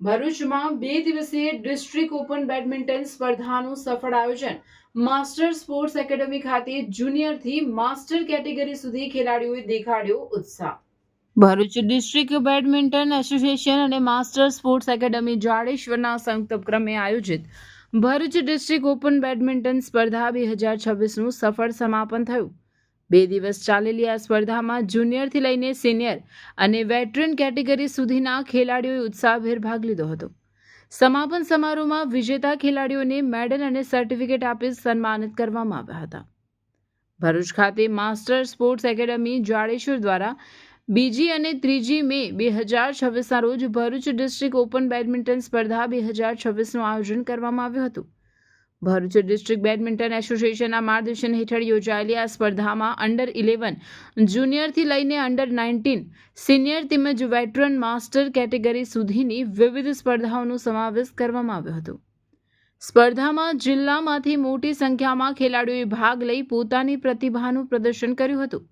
ભરૂચમાં 2 દિવસીય district open badminton સ્પર્ધાનું સફળ આયોજન. માસ્ટર સ્પોર્ટ્સ એકેડમી ખાતે જુનિયરથી માસ્ટર કેટેગરી સુધી ખેલાડીઓએ દેખાડ્યો ઉત્સાહ. ભરૂચ ડિસ્ટ્રિક્ટ બેડમિન્ટન એસોસિએશન અને માસ્ટર સ્પોર્ટ્સ એકેડમી જાડેશ્વરના સંયુક્ત ઉપક્રમે આયોજિત ભરૂચ ડિસ્ટ્રિક્ટ ઓપન બેડમિન્ટન સ્પર્ધા 2026નું સફળ સમાપન થયું. 2 દિવસ ચાલેલી આ સ્પર્ધામાં જુનિયરથી લઈને સિનિયર અને વેટરન કેટેગરી સુધીના ખેલાડીઓએ ઉત્સાહભેર ભાગ લીધો હતો. સમાપન સમારોહમાં વિજેતા ખેલાડીઓને મેડલ અને સર્ટિફિકેટ આપી સન્માનિત કરવામાં આવ્યા હતા. ભરૂચ ખાતે માસ્ટર સ્પોર્ટ્સ એકેડમી જાડેશ્વર દ્વારા 2જી અને 3જી મે 2026ના રોજ ભરૂચ ડિસ્ટ્રિક્ટ ઓપન બેડમિન્ટન સ્પર્ધા 2026નું આયોજન કરવામાં આવ્યું હતું. ભરૂચ ડિસ્ટ્રિક્ટ બેડમિન્ટન એસોસિએશનના માર્ગદર્શન હેઠળ યોજાયેલી આ સ્પર્ધામાં અંડર 11 જુનિયરથી લઈને અંડર 19 સિનિયર તેમજ વેટરન માસ્ટર કેટેગરી સુધીની વિવિધ સ્પર્ધાઓનો સમાવેશ કરવામાં આવ્યો હતો. સ્પર્ધામાં જિલ્લામાંથી મોટી સંખ્યામાં ખેલાડીઓએ ભાગ લઈ પોતાની પ્રતિભાનું પ્રદર્શન કર્યું હતું.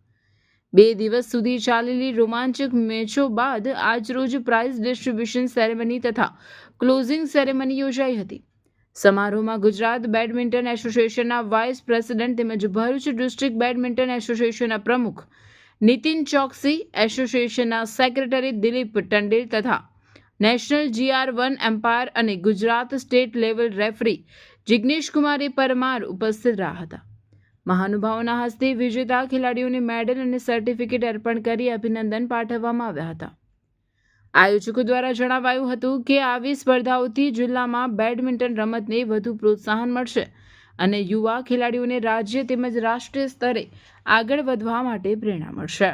2 દિવસ સુધી ચાલેલી રોમાંચક મેચો બાદ આજરોજ પ્રાઇઝ ડિસ્ટ્રીબ્યુશન સેરેમની તથા ક્લોઝિંગ સેરેમની યોજાઈ હતી. સમારોહમાં ગુજરાત બેડમિન્ટન એસોસિએશનના વાઇસ પ્રેસિડેન્ટ તેમજ ભરૂચ ડિસ્ટ્રિક્ટ બેડમિન્ટન એસોસિએશનના પ્રમુખ નીતિન ચોકસી, એસોસિએશનના સેક્રેટરી દિલીપ ટંડેલ તથા નેશનલ GR1 એમ્પાયર અને Gujarat state level referee Jignesh Kumar Parmar ઉપસ્થિત રહ્યા હતા. મહાનુભાવોના હસ્તે વિજેતા ખેલાડીઓને મેડલ અને સર્ટિફિકેટ અર્પણ કરી અભિનંદન પાઠવવામાં આવ્યા હતા. આયોજકો દ્વારા જણાવાયું હતું કે આવી સ્પર્ધાઓથી જિલ્લામાં બેડમિન્ટન રમતને વધુ પ્રોત્સાહન મળશે અને યુવા ખેલાડીઓને રાજ્ય તેમજ રાષ્ટ્રીય સ્તરે આગળ વધવા માટે પ્રેરણા મળશે.